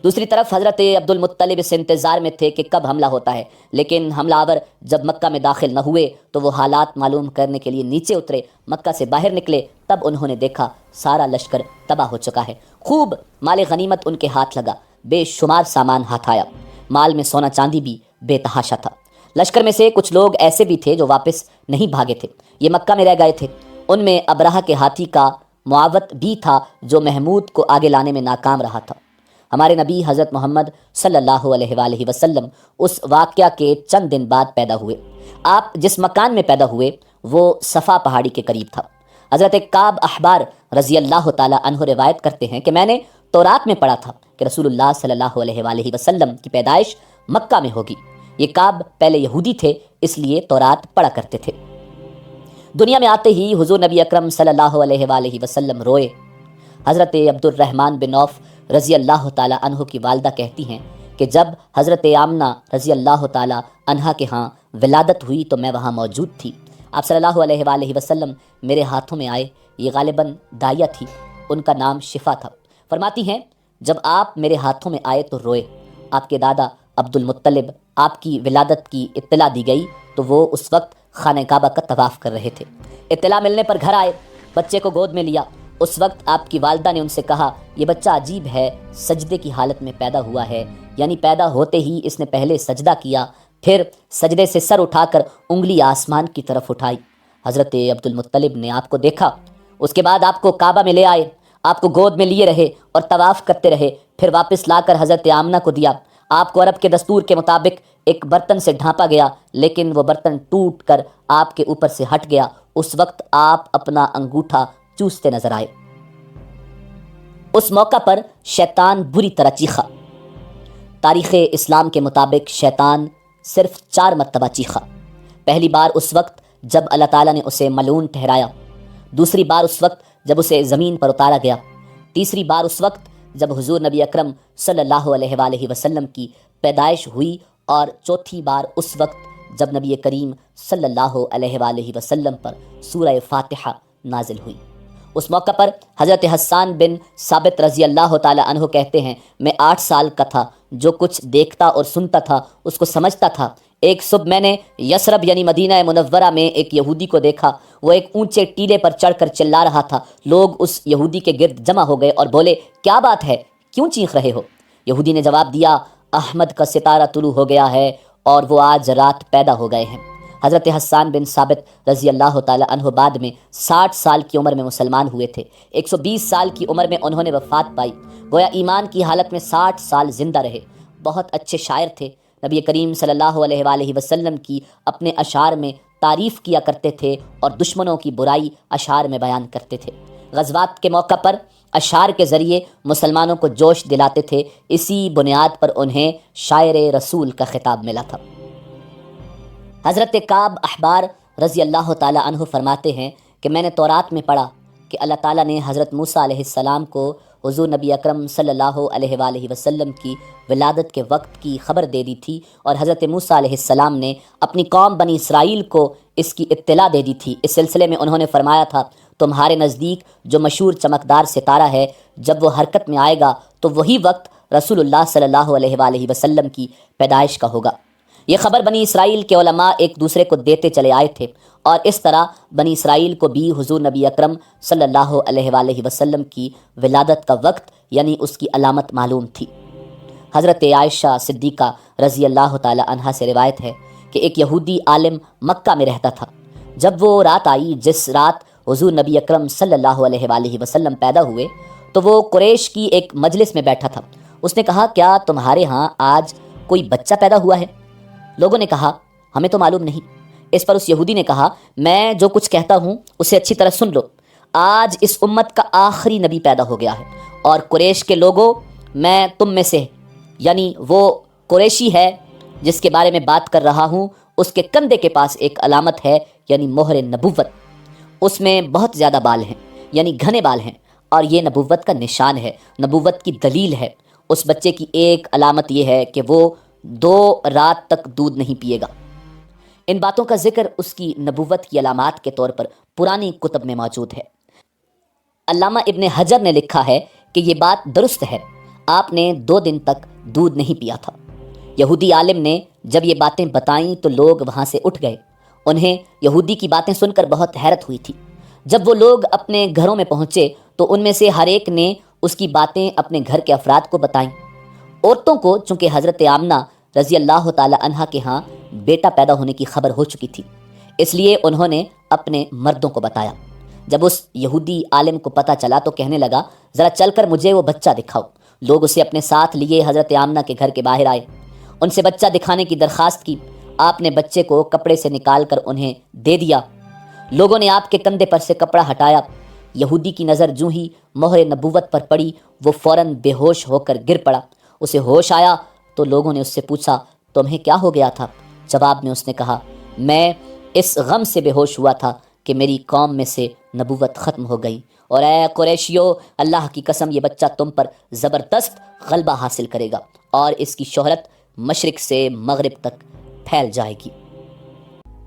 دوسری طرف حضرت عبد المطلب اس انتظار میں تھے کہ کب حملہ ہوتا ہے، لیکن حملہ آور جب مکہ میں داخل نہ ہوئے تو وہ حالات معلوم کرنے کے لیے نیچے اترے۔ مکہ سے باہر نکلے تب انہوں نے دیکھا سارا لشکر تباہ ہو چکا ہے۔ خوب مال غنیمت ان کے ہاتھ لگا، بے شمار سامان ہاتھ آیا، مال میں سونا چاندی بھی بے تحاشا تھا۔ لشکر میں سے کچھ لوگ ایسے بھی تھے جو واپس نہیں بھاگے تھے، یہ مکہ میں رہ گئے تھے۔ ان میں ابرہہ کے ہاتھی کا معاوت بھی تھا جو محمود کو آگے لانے میں ناکام رہا تھا۔ ہمارے نبی حضرت محمد صلی اللہ علیہ وآلہ وسلم اس واقعہ کے چند دن بعد پیدا ہوئے۔ آپ جس مکان میں پیدا ہوئے وہ صفا پہاڑی کے قریب تھا۔ حضرت کعب احبار رضی اللہ تعالی عنہ روایت کرتے ہیں کہ میں نے تورات میں پڑھا تھا کہ رسول اللہ صلی اللہ علیہ وآلہ وسلم کی پیدائش مکہ میں ہوگی۔ یہ کعب پہلے یہودی تھے، اس لیے تورات پڑھا کرتے تھے۔ دنیا میں آتے ہی حضور نبی اکرم صلی اللہ علیہ وآلہ وسلم روئے۔ حضرت عبد الرحمن بن عوف رضی اللہ تعالی عنہ کی والدہ کہتی ہیں کہ جب حضرت آمنہ رضی اللہ تعالی عنہ کے ہاں ولادت ہوئی تو میں وہاں موجود تھی۔ آپ صلی اللہ علیہ وآلہ وسلم میرے ہاتھوں میں آئے، یہ غالباً دائیہ تھی، ان کا نام شفا تھا۔ فرماتی ہیں جب آپ میرے ہاتھوں میں آئے تو روئے۔ آپ کے دادا عبد المطلب آپ کی ولادت کی اطلاع دی گئی تو وہ اس وقت خانہ کعبہ کا طواف کر رہے تھے۔ اطلاع ملنے پر گھر آئے، بچے کو گود میں لیا۔ اس وقت آپ کی والدہ نے ان سے کہا، یہ بچہ عجیب ہے، سجدے کی حالت میں پیدا ہوا ہے، یعنی پیدا ہوتے ہی اس نے پہلے سجدہ کیا، پھر سجدے سے سر اٹھا کر انگلی آسمان کی طرف اٹھائی۔ حضرت عبد المطلب نے آپ کو دیکھا، اس کے بعد آپ کو کعبہ میں لے آئے، آپ کو گود میں لیے رہے اور طواف کرتے رہے، پھر واپس لا کر حضرت آمنہ کو دیا۔ آپ کو عرب کے دستور کے مطابق ایک برتن سے ڈھانپا گیا، لیکن وہ برتن ٹوٹ کر آپ کے اوپر سے ہٹ گیا۔ اس وقت آپ اپنا انگوٹھا چوستے نظر آئے۔ اس موقع پر شیطان بری طرح چیخا۔ تاریخ اسلام کے مطابق شیطان صرف 4 مرتبہ چیخا۔ پہلی بار اس وقت جب اللہ تعالیٰ نے اسے ملعون ٹھہرایا، دوسری بار اس وقت جب اسے زمین پر اتارا گیا، تیسری بار اس وقت جب حضور نبی اکرم صلی اللہ علیہ وآلہ وسلم کی پیدائش ہوئی، اور چوتھی بار اس وقت جب نبی کریم صلی اللہ علیہ وآلہ وسلم پر سورہ فاتحہ نازل ہوئی۔ اس موقع پر حضرت حسان بن ثابت رضی اللہ تعالی عنہ کہتے ہیں، میں 8 سال کا تھا، جو کچھ دیکھتا اور سنتا تھا اس کو سمجھتا تھا۔ ایک صبح میں نے یثرب یعنی مدینہ منورہ میں ایک یہودی کو دیکھا، وہ ایک اونچے ٹیلے پر چڑھ کر چلا رہا تھا۔ لوگ اس یہودی کے گرد جمع ہو گئے اور بولے، کیا بات ہے، کیوں چیخ رہے ہو؟ یہودی نے جواب دیا، احمد کا ستارہ طلوع ہو گیا ہے اور وہ آج رات پیدا ہو گئے ہیں۔ حضرت حسان بن ثابت رضی اللہ تعالی عنہ بعد میں 60 سال کی عمر میں مسلمان ہوئے تھے۔ 120 سال کی عمر میں انہوں نے وفات پائی، گویا ایمان کی حالت میں 60 سال زندہ رہے۔ بہت اچھے شاعر تھے، نبی کریم صلی اللہ علیہ وآلہ وسلم کی اپنے اشعار میں تعریف کیا کرتے تھے اور دشمنوں کی برائی اشعار میں بیان کرتے تھے۔ غزوات کے موقع پر اشعار کے ذریعے مسلمانوں کو جوش دلاتے تھے، اسی بنیاد پر انہیں شاعر رسول کا خطاب ملا تھا۔ حضرت کعب احبار رضی اللہ تعالی عنہ فرماتے ہیں کہ میں نے تورات میں پڑھا کہ اللہ تعالیٰ نے حضرت موسیٰ علیہ السلام کو حضور نبی اکرم صلی اللہ علیہ وآلہ وسلم کی ولادت کے وقت کی خبر دے دی تھی، اور حضرت موسیٰ علیہ السلام نے اپنی قوم بنی اسرائیل کو اس کی اطلاع دے دی تھی۔ اس سلسلے میں انہوں نے فرمایا تھا، تمہارے نزدیک جو مشہور چمکدار ستارہ ہے، جب وہ حرکت میں آئے گا تو وہی وقت رسول اللہ صلی اللہ علیہ وآلہ وسلم کی پیدائش کا ہوگا۔ یہ خبر بنی اسرائیل کے علماء ایک دوسرے کو دیتے چلے آئے تھے، اور اس طرح بنی اسرائیل کو بھی حضور نبی اکرم صلی اللہ علیہ وآلہ وسلم کی ولادت کا وقت یعنی اس کی علامت معلوم تھی۔ حضرت عائشہ صدیقہ رضی اللہ تعالی عنہا سے روایت ہے کہ ایک یہودی عالم مکہ میں رہتا تھا۔ جب وہ رات آئی جس رات حضور نبی اکرم صلی اللہ علیہ وآلہ وسلم پیدا ہوئے، تو وہ قریش کی ایک مجلس میں بیٹھا تھا۔ اس نے کہا، کیا تمہارے ہاں آج کوئی بچہ پیدا ہوا ہے؟ لوگوں نے کہا، ہمیں تو معلوم نہیں۔ اس پر اس یہودی نے کہا، میں جو کچھ کہتا ہوں اسے اچھی طرح سن لو۔ آج اس امت کا آخری نبی پیدا ہو گیا ہے، اور قریش کے لوگوں، میں تم میں سے یعنی وہ قریشی ہے جس کے بارے میں بات کر رہا ہوں، اس کے کندھے کے پاس ایک علامت ہے یعنی مہر نبوت۔ اس میں بہت زیادہ بال ہیں یعنی گھنے بال ہیں، اور یہ نبوت کا نشان ہے، نبوت کی دلیل ہے۔ اس بچے کی ایک علامت یہ ہے کہ وہ 2 رات تک دودھ نہیں پیے گا۔ ان باتوں کا ذکر اس کی نبوت کی علامات کے طور پر پرانی کتب میں موجود ہے۔ علامہ ابن حجر نے لکھا ہے کہ یہ بات درست ہے، آپ نے 2 دن تک دودھ نہیں پیا تھا۔ یہودی عالم نے جب یہ باتیں بتائیں تو لوگ وہاں سے اٹھ گئے۔ انہیں یہودی کی باتیں سن کر بہت حیرت ہوئی تھی۔ جب وہ لوگ اپنے گھروں میں پہنچے تو ان میں سے ہر ایک نے اس کی باتیں اپنے گھر کے افراد کو بتائیں۔ عورتوں کو چونکہ حضرت آمنہ رضی اللہ تعالی عنہا کے ہاں بیٹا پیدا ہونے کی خبر ہو چکی تھی، اس لیے انہوں نے اپنے مردوں کو بتایا۔ جب اس یہودی عالم کو پتہ چلا تو کہنے لگا، ذرا چل کر مجھے وہ بچہ دکھاؤ۔ لوگ اسے اپنے ساتھ لیے حضرت آمنہ کے گھر کے باہر آئے، ان سے بچہ دکھانے کی درخواست کی۔ آپ نے بچے کو کپڑے سے نکال کر انہیں دے دیا۔ لوگوں نے آپ کے کندھے پر سے کپڑا ہٹایا۔ یہودی کی نظر جوں ہی مہر نبوت پر پڑی، وہ فوراً بے ہوش ہو کر گر پڑا۔ اسے ہوش آیا تو لوگوں نے اس سے پوچھا، تمہیں کیا ہو گیا تھا؟ جواب میں اس نے کہا، میں اس غم سے بے ہوش ہوا تھا کہ میری قوم میں سے نبوت ختم ہو گئی، اور اے قریشیو، اللہ کی قسم یہ بچہ تم پر زبردست غلبہ حاصل کرے گا، اور اس کی شہرت مشرق سے مغرب تک پھیل جائے گی۔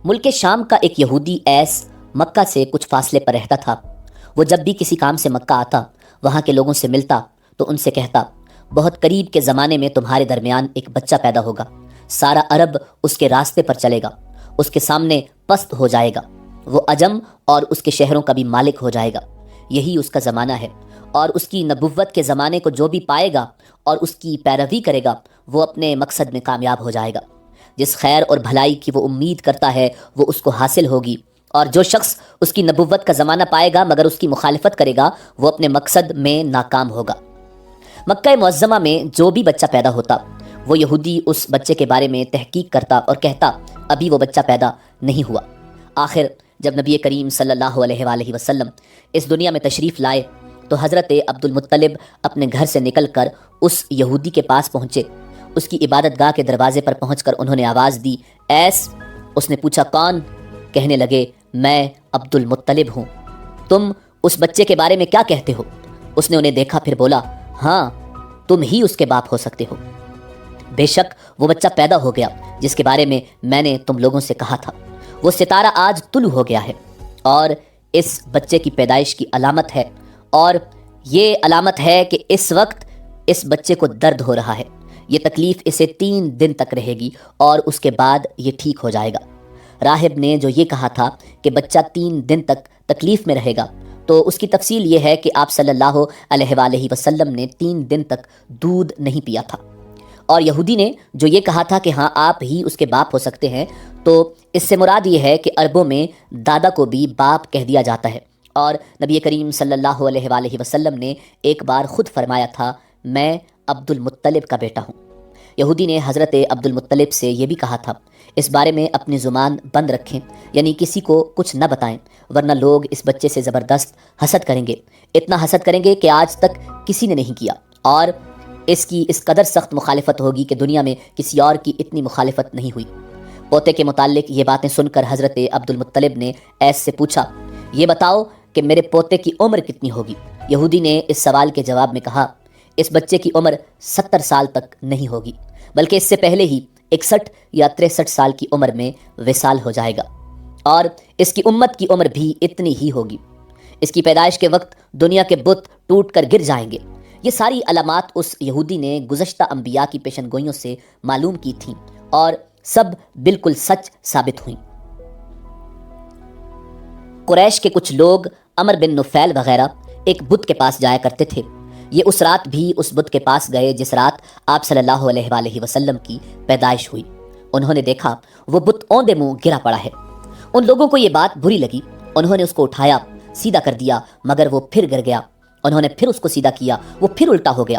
ملک شام کا ایک یہودی ایس مکہ سے کچھ فاصلے پر رہتا تھا۔ وہ جب بھی کسی کام سے مکہ آتا، وہاں کے لوگوں سے ملتا تو ان سے کہتا، بہت قریب کے زمانے میں تمہارے درمیان ایک بچہ پیدا ہوگا، سارا عرب اس کے راستے پر چلے گا، اس کے سامنے پست ہو جائے گا، وہ عجم اور اس کے شہروں کا بھی مالک ہو جائے گا۔ یہی اس کا زمانہ ہے، اور اس کی نبوت کے زمانے کو جو بھی پائے گا اور اس کی پیروی کرے گا وہ اپنے مقصد میں کامیاب ہو جائے گا۔ جس خیر اور بھلائی کی وہ امید کرتا ہے وہ اس کو حاصل ہوگی، اور جو شخص اس کی نبوت کا زمانہ پائے گا مگر اس کی مخالفت کرے گا وہ اپنے مقصد میں ناکام ہوگا۔ مکہ معظمہ میں جو بھی بچہ پیدا ہوتا وہ یہودی اس بچے کے بارے میں تحقیق کرتا اور کہتا ابھی وہ بچہ پیدا نہیں ہوا۔ آخر جب نبی کریم صلی اللہ علیہ وآلہ وسلم اس دنیا میں تشریف لائے تو حضرت عبد المطلب اپنے گھر سے نکل کر اس یہودی کے پاس پہنچے۔ اس کی عبادت گاہ کے دروازے پر پہنچ کر انہوں نے آواز دی، ایس؟ اس نے پوچھا، کون؟ کہنے لگے، میں عبد المطلب ہوں۔ تم اس بچے کے بارے میں کیا کہتے ہو؟ اس نے انہیں دیکھا پھر بولا، ہاں تم ہی اس کے باپ ہو سکتے ہو۔ بے شک وہ بچہ پیدا ہو گیا جس کے بارے میں میں نے تم لوگوں سے کہا تھا۔ وہ ستارہ آج طلوع ہو گیا ہے اور اس بچے کی پیدائش کی علامت ہے، اور یہ علامت ہے کہ اس وقت اس بچے کو درد ہو رہا ہے۔ یہ تکلیف اسے 3 دن تک رہے گی اور اس کے بعد یہ ٹھیک ہو جائے گا۔ راہب نے جو یہ کہا تھا کہ بچہ 3 دن تک تکلیف میں رہے گا، تو اس کی تفصیل یہ ہے کہ آپ صلی اللہ علیہ وآلہ وسلم نے 3 دن تک دودھ نہیں پیا تھا۔ اور یہودی نے جو یہ کہا تھا کہ ہاں آپ ہی اس کے باپ ہو سکتے ہیں، تو اس سے مراد یہ ہے کہ عربوں میں دادا کو بھی باپ کہہ دیا جاتا ہے، اور نبی کریم صلی اللہ علیہ وآلہ وسلم نے ایک بار خود فرمایا تھا، میں عبد المطلب کا بیٹا ہوں۔ یہودی نے حضرت عبد المطلب سے یہ بھی کہا تھا، اس بارے میں اپنی زبان بند رکھیں، یعنی کسی کو کچھ نہ بتائیں، ورنہ لوگ اس بچے سے زبردست حسد کریں گے، اتنا حسد کریں گے کہ آج تک کسی نے نہیں کیا، اور اس کی اس قدر سخت مخالفت ہوگی کہ دنیا میں کسی اور کی اتنی مخالفت نہیں ہوئی۔ پوتے کے متعلق یہ باتیں سن کر حضرت عبد المطلب نے ایس سے پوچھا، یہ بتاؤ کہ میرے پوتے کی عمر کتنی ہوگی؟ یہودی نے اس سوال کے جواب میں کہا، اس بچے کی عمر 70 سال تک نہیں ہوگی، بلکہ اس سے پہلے ہی 61 یا 63 سال کی عمر میں وصال ہو جائے گا، اور اس کی امت کی عمر بھی اتنی ہی ہوگی۔ اس کی پیدائش کے وقت دنیا کے بت ٹوٹ کر گر جائیں گے۔ یہ ساری علامات اس یہودی نے گزشتہ انبیاء کی پیشن گوئیوں سے معلوم کی تھیں اور سب بالکل سچ ثابت ہوئیں۔ قریش کے کچھ لوگ عمر بن نفیل وغیرہ ایک بت کے پاس جایا کرتے تھے۔ یہ اس رات بھی اس بت کے پاس گئے جس رات آپ صلی اللہ علیہ وآلہ وسلم کی پیدائش ہوئی۔ انہوں نے دیکھا وہ بت اوندے منہ گرا پڑا ہے۔ ان لوگوں کو یہ بات بری لگی، انہوں نے اس کو اٹھایا، سیدھا کر دیا، مگر وہ پھر گر گیا۔ انہوں نے پھر اس کو سیدھا کیا، وہ پھر الٹا ہو گیا۔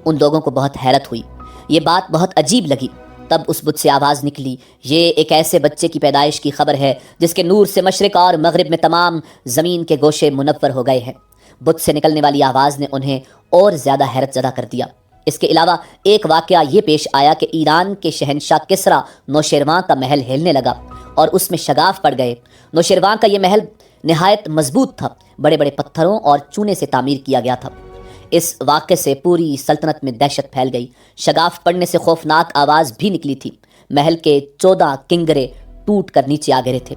ان لوگوں کو بہت حیرت ہوئی، یہ بات بہت عجیب لگی۔ تب اس بت سے آواز نکلی، یہ ایک ایسے بچے کی پیدائش کی خبر ہے جس کے نور سے مشرق اور مغرب میں تمام زمین کے گوشے منور ہو گئے ہیں۔ بت سے نکلنے والی آواز نے انہیں اور زیادہ حیرت زدہ کر دیا۔ اس کے علاوہ ایک واقعہ یہ پیش آیا کہ ایران کے شہنشاہ کسریٰ نوشیروان کا محل ہلنے لگا اور اس میں شگاف پڑ گئے۔ نوشیروان کا یہ محل نہایت مضبوط تھا، بڑے بڑے پتھروں اور چونے سے تعمیر کیا گیا تھا۔ اس واقعے سے پوری سلطنت میں دہشت پھیل گئی۔ شگاف پڑنے سے خوفناک آواز بھی نکلی تھی۔ محل کے 14 کنگرے ٹوٹ کر نیچے آ گرے تھے۔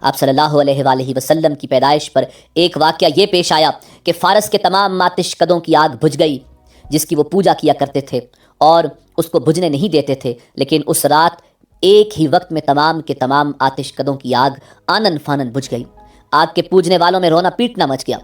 آپ صلی اللہ علیہ وآلہ وسلم کی پیدائش پر ایک واقعہ یہ پیش آیا کہ فارس کے تمام آتش کدوں کی آگ بجھ گئی جس کی وہ پوجا کیا کرتے تھے اور اس کو بجھنے نہیں دیتے تھے، لیکن اس رات ایک ہی وقت میں تمام کے تمام آتش کدوں کی آگ آنن فانن بجھ گئی۔ آگ کے پوجنے والوں میں رونا پیٹنا مچ گیا۔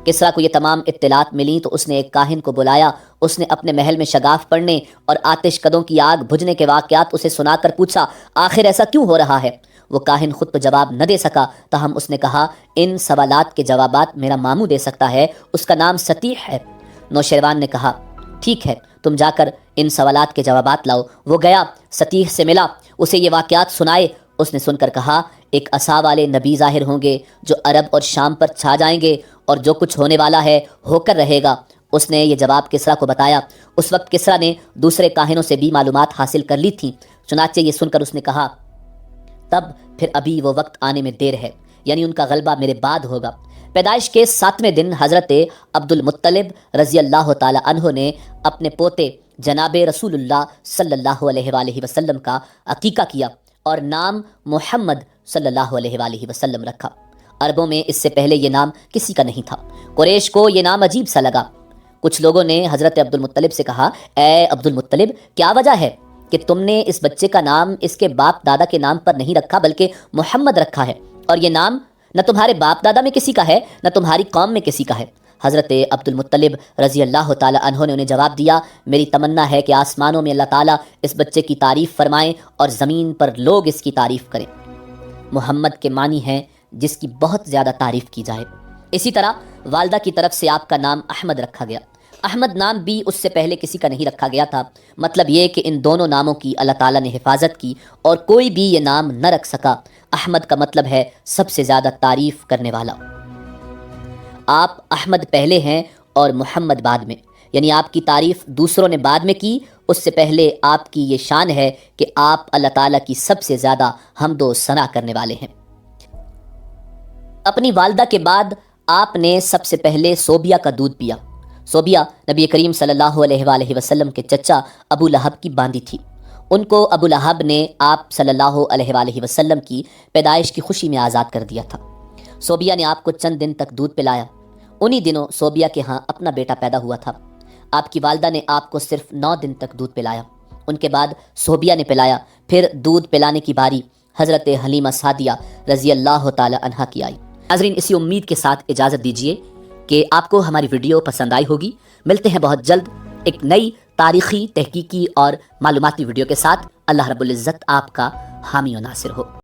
کسریٰ کو یہ تمام اطلاعات ملیں تو اس نے ایک کاہن کو بلایا۔ اس نے اپنے محل میں شگاف پڑنے اور آتش کدوں کی آگ بجھنے کے واقعات اسے سنا کر پوچھا، آخر ایسا کیوں ہو رہا ہے؟ وہ کاہن خود تو جواب نہ دے سکا، تاہم اس نے کہا، ان سوالات کے جوابات میرا ماموں دے سکتا ہے، اس کا نام سطیح ہے۔ نوشیروان نے کہا، ٹھیک ہے، تم جا کر ان سوالات کے جوابات لاؤ۔ وہ گیا، سطیح سے ملا، اسے یہ واقعات سنائے۔ اس نے سن کر کہا، ایک عصا والے نبی ظاہر ہوں گے جو عرب اور شام پر چھا جائیں گے، اور جو کچھ ہونے والا ہے ہو کر رہے گا۔ اس نے یہ جواب کسریٰ کو بتایا۔ اس وقت کسریٰ نے دوسرے کاہنوں سے بھی معلومات حاصل کر لی تھیں، چنانچہ یہ سن کر اس نے کہا، تب پھر ابھی وہ وقت آنے میں دیر ہے، یعنی ان کا غلبہ میرے بعد ہوگا۔ پیدائش کے 7ویں دن حضرت عبد المطلب رضی اللہ تعالی عنہ نے اپنے پوتے جناب رسول اللہ صلی اللہ علیہ وآلہ وسلم کا عقیقہ کیا اور نام محمد صلی اللہ علیہ وآلہ وسلم رکھا۔ عربوں میں اس سے پہلے یہ نام کسی کا نہیں تھا۔ قریش کو یہ نام عجیب سا لگا۔ کچھ لوگوں نے حضرت عبد المطلب سے کہا، اے عبد المطلب، کیا وجہ ہے کہ تم نے اس بچے کا نام اس کے باپ دادا کے نام پر نہیں رکھا بلکہ محمد رکھا ہے، اور یہ نام نہ تمہارے باپ دادا میں کسی کا ہے نہ تمہاری قوم میں کسی کا ہے؟ حضرت عبد المطلب رضی اللہ تعالی عنہ نے انہیں جواب دیا، میری تمنا ہے کہ آسمانوں میں اللہ تعالیٰ اس بچے کی تعریف فرمائیں اور زمین پر لوگ اس کی تعریف کریں۔ محمد کے معنی ہیں جس کی بہت زیادہ تعریف کی جائے۔ اسی طرح والدہ کی طرف سے آپ کا نام احمد رکھا گیا۔ احمد نام بھی اس سے پہلے کسی کا نہیں رکھا گیا تھا۔ مطلب یہ کہ ان دونوں ناموں کی اللہ تعالیٰ نے حفاظت کی اور کوئی بھی یہ نام نہ رکھ سکا۔ احمد کا مطلب ہے سب سے زیادہ تعریف کرنے والا۔ آپ احمد پہلے ہیں اور محمد بعد میں، یعنی آپ کی تعریف دوسروں نے بعد میں کی، اس سے پہلے آپ کی یہ شان ہے کہ آپ اللہ تعالیٰ کی سب سے زیادہ حمد و ثنا کرنے والے ہیں۔ اپنی والدہ کے بعد آپ نے سب سے پہلے صوبیہ کا دودھ پیا۔ صوبیہ نبی کریم صلی اللہ علیہ وآلہ وسلم کے چچا ابو لہب کی باندی تھی۔ ان کو ابو لہب نے آپ صلی اللہ علیہ وآلہ وسلم کی پیدائش کی خوشی میں آزاد کر دیا تھا۔ صوبیہ نے آپ کو چند دن تک دودھ پلایا۔ انہی دنوں صوبیہ کے ہاں اپنا بیٹا پیدا ہوا تھا۔ آپ کی والدہ نے آپ کو صرف 9 دن تک دودھ پلایا۔ ان کے بعد صوبیہ نے پلایا۔ پھر دودھ پلانے کی باری حضرت حلیمہ سعدیہ رضی اللہ تعالی عنہا کی آئی۔ ناظرین، اسی امید کے ساتھ اجازت دیجیے کہ آپ کو ہماری ویڈیو پسند آئی ہوگی۔ ملتے ہیں بہت جلد ایک نئی تاریخی، تحقیقی اور معلوماتی ویڈیو کے ساتھ۔ اللہ رب العزت آپ کا حامی و ناصر ہو۔